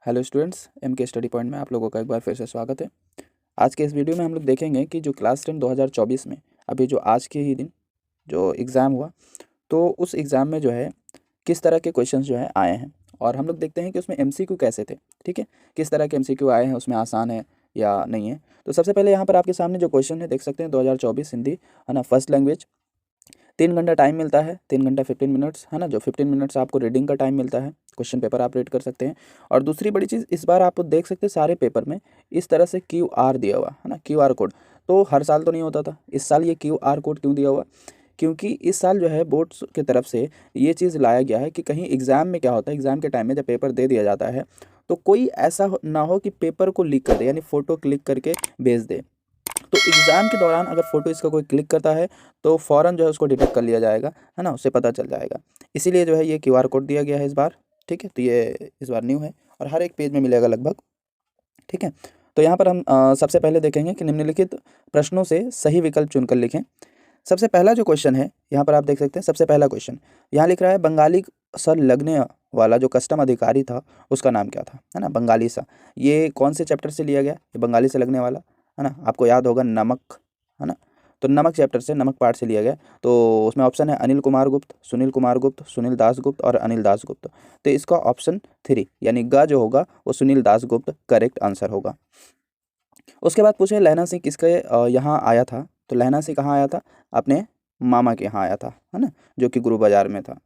Hello students, M के study point में आप लोगों का एक बार फिर से स्वागत है। आज के इस वीडियो में हम लोग देखेंगे कि जो क्लास 10 2024 में अभी जो आज के ही दिन जो एग्ज़ाम हुआ, तो उस एग्ज़ाम में जो है किस तरह के क्वेश्चंस जो है आए हैं, और हम लोग देखते हैं कि उसमें एमसीक्यू कैसे थे। ठीक है, किस तरह के एमसीक्यू आए हैं, उसमें आसान है या नहीं है। तो सबसे पहले यहाँ पर आपके सामने जो क्वेश्चन है देख सकते हैं, 2024 हिंदी है ना, फर्स्ट लैंग्वेज। 3 घंटा टाइम मिलता है, 3 घंटा 15 मिनट्स है ना। जो 15 मिनट्स आपको रीडिंग का टाइम मिलता है, क्वेश्चन पेपर आप रीड कर सकते हैं। और दूसरी बड़ी चीज़, इस बार आप देख सकते हैं सारे पेपर में इस तरह से QR दिया हुआ है ना, QR कोड। तो हर साल तो नहीं होता था, इस साल ये QR कोड क्यों दिया हुआ? क्योंकि इस साल जो है बोर्ड्स की तरफ से ये चीज़ लाया गया है कि कहीं एग्ज़ाम में क्या होता है, एग्ज़ाम के टाइम में जब पेपर दे दिया जाता है तो कोई ऐसा ना हो कि पेपर को लीक कर दे, यानी फ़ोटो क्लिक करके भेज दे। तो एग्ज़ाम के दौरान अगर फ़ोटो इसका कोई क्लिक करता है तो फ़ौरन जो है उसको डिटेक्ट कर लिया जाएगा, है ना, उससे पता चल जाएगा। इसीलिए जो है ये QR कोड दिया गया है इस बार। ठीक है, तो ये इस बार न्यू है और हर एक पेज में मिलेगा लगभग। ठीक है, तो यहाँ पर हम सबसे पहले देखेंगे कि निम्नलिखित प्रश्नों से सही विकल्प चुनकर लिखें। सबसे पहला जो क्वेश्चन है यहाँ पर आप देख सकते हैं, सबसे पहला क्वेश्चन यहाँ लिख रहा है, बंगाली सा लगने वाला जो कस्टम अधिकारी था उसका नाम क्या था, है ना। बंगाली सा, ये कौन से चैप्टर से लिया गया, ये बंगाली से लगने वाला, है ना। आपको याद होगा नमक, है ना। तो नमक चैप्टर से, नमक पार्ट से लिया गया। तो उसमें ऑप्शन है अनिल कुमार गुप्त, सुनील कुमार गुप्त, सुनील दास गुप्त और अनिल दास गुप्त। तो इसका ऑप्शन 3 यानी ग जो होगा वो सुनील दास गुप्त करेक्ट आंसर होगा। उसके बाद पूछे लहना सिंह किसके यहाँ आया था। तो लहना सिंह कहाँ आया था? अपने मामा के यहाँ आया था, है ना, जो कि गुरु बाजार में था।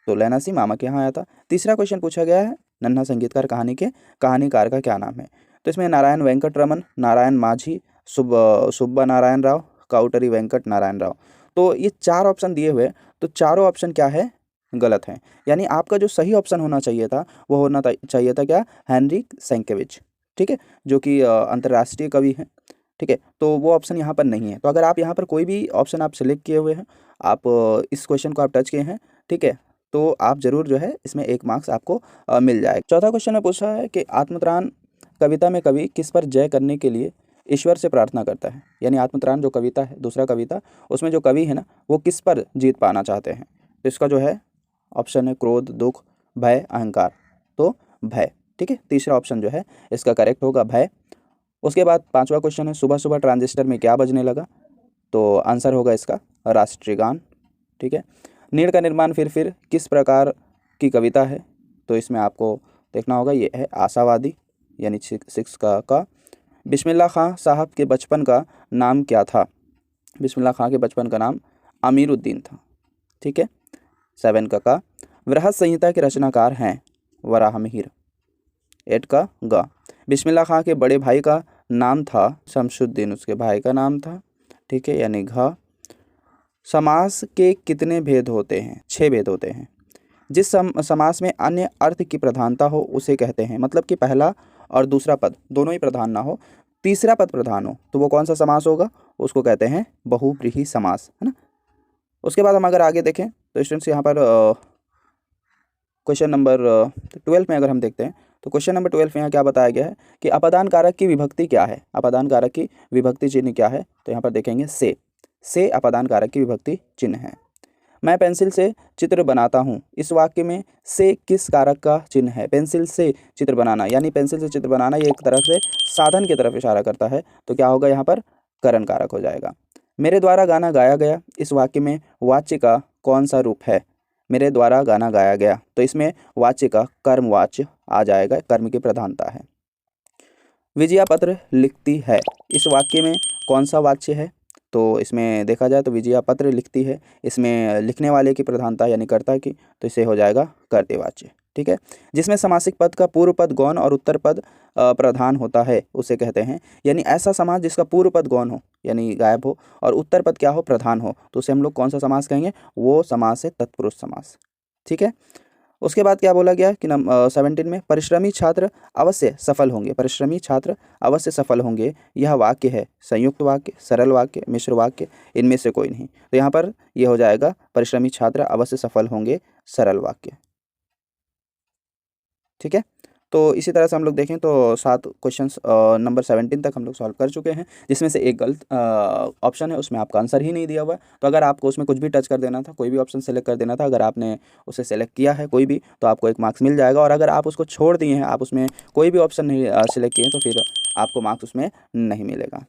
तो लहना सिंह मामा के यहाँ आया था। तीसरा क्वेश्चन पूछा गया है, नन्हा संगीतकार कहानी के कहानीकार का क्या नाम है। तो इसमें नारायण वेंकट रमन, नारायण माझी, सुब्बा नारायण राव, काउटरी वेंकट नारायण राव। तो ये 4 ऑप्शन दिए हुए, तो चारों ऑप्शन क्या है, गलत है। यानी आपका जो सही ऑप्शन होना चाहिए था वो होना चाहिए था क्या, हेनरिक सेंकेविच। ठीक है, जो कि अंतर्राष्ट्रीय कवि हैं। ठीक है, तो वो ऑप्शन यहाँ पर नहीं है। तो अगर आप यहाँ पर कोई भी ऑप्शन आप सिलेक्ट किए हुए हैं, आप इस क्वेश्चन को आप टच किए हैं, ठीक है, तो आप जरूर जो है इसमें 1 मार्क्स आपको मिल जाएगा। चौथा क्वेश्चन में पूछा है कि आत्मत्राण कविता में कवि किस पर जय करने के लिए ईश्वर से प्रार्थना करता है। यानी आत्मत्राण जो कविता है, दूसरा कविता, उसमें जो कवि है ना वो किस पर जीत पाना चाहते हैं। तो इसका जो है ऑप्शन है क्रोध, दुख, भय, अहंकार। तो भय। ठीक है, तीसरा ऑप्शन जो है इसका करेक्ट होगा भय। उसके बाद 5वां क्वेश्चन है, सुबह सुबह ट्रांजिस्टर में क्या बजने लगा। तो आंसर होगा इसका राष्ट्रीय गान। ठीक है, नीड़ का निर्माण फिर किस प्रकार की कविता है। तो इसमें आपको देखना होगा, ये है आशावादी, यानी 6 का। बिस्मिल्लाह खां साहब के बचपन का नाम क्या था। बिस्मिल्लाह खां के बचपन का नाम अमीरुद्दीन था। ठीक है, 7 का। वृहद संहिता के रचनाकार हैं वराहमिहिर। 8 का ग। बिस्मिल्लाह खां के बड़े भाई का नाम था शमशुद्दीन, उसके भाई का नाम था। ठीक है, यानी घ। समास के कितने भेद होते हैं? 6 भेद होते हैं। जिस समास में अन्य अर्थ की प्रधानता हो उसे कहते हैं, मतलब कि पहला और दूसरा पद दोनों ही प्रधान ना हो, तीसरा पद प्रधान हो, तो वो कौन सा समास होगा, उसको कहते हैं बहुव्रीहि समास, है ना। उसके बाद हम अगर आगे देखें तो स्टूडेंट्स यहाँ पर क्वेश्चन नंबर 12 में अगर हम देखते हैं तो क्वेश्चन नंबर 12 में यहाँ क्या बताया गया है कि अपादान कारक की विभक्ति क्या है। अपादान कारक की विभक्ति चिन्ह क्या है। तो यहाँ पर देखेंगे से अपादान कारक की विभक्ति चिन्ह है। मैं पेंसिल से चित्र बनाता हूँ, इस वाक्य में से किस कारक का चिन्ह है। पेंसिल से चित्र बनाना, यानी पेंसिल से चित्र बनाना ये एक तरफ से साधन की तरफ इशारा करता है, तो क्या होगा यहाँ पर करण कारक हो जाएगा। मेरे द्वारा गाना गाया गया, इस वाक्य में वाच्य का कौन सा रूप है। मेरे द्वारा गाना गाया गया, तो इसमें वाच्य का कर्मवाच्य आ जाएगा, कर्म की प्रधानता है। विजया पत्र लिखती है, इस वाक्य में कौन सा वाच्य है। तो इसमें देखा जाए तो विजया पत्र लिखती है, इसमें लिखने वाले की प्रधानता यानी कर्ता की, तो इसे हो जाएगा कर्तृवाच्य। ठीक है, जिसमें समासिक पद का पूर्व पद गौण और उत्तर पद प्रधान होता है उसे कहते हैं, यानी ऐसा समास जिसका पूर्व पद गौण हो यानी गायब हो और उत्तर पद क्या हो, प्रधान हो, तो उसे हम लोग कौन सा समास कहेंगे, वो समास है तत्पुरुष समास। ठीक है, उसके बाद क्या बोला गया कि 17 में परिश्रमी छात्र अवश्य सफल होंगे। परिश्रमी छात्र अवश्य सफल होंगे, यह वाक्य है संयुक्त वाक्य, सरल वाक्य, मिश्र वाक्य, इनमें से कोई नहीं। तो यहाँ पर यह हो जाएगा परिश्रमी छात्र अवश्य सफल होंगे, सरल वाक्य। ठीक है, तो इसी तरह से हम लोग देखें तो 7 क्वेश्चंस नंबर 17 तक हम लोग सॉल्व कर चुके हैं, जिसमें से एक गलत ऑप्शन है, उसमें आपका आंसर ही नहीं दिया हुआ है। तो अगर आपको उसमें कुछ भी टच कर देना था, कोई भी ऑप्शन सेलेक्ट कर देना था, अगर आपने उसे सेलेक्ट किया है कोई भी, तो आपको 1 मार्क्स मिल जाएगा। और अगर आप उसको छोड़ दिए हैं, आप उसमें कोई भी ऑप्शन नहीं सेलेक्ट किए हैं, तो फिर आपको मार्क्स उसमें नहीं मिलेगा।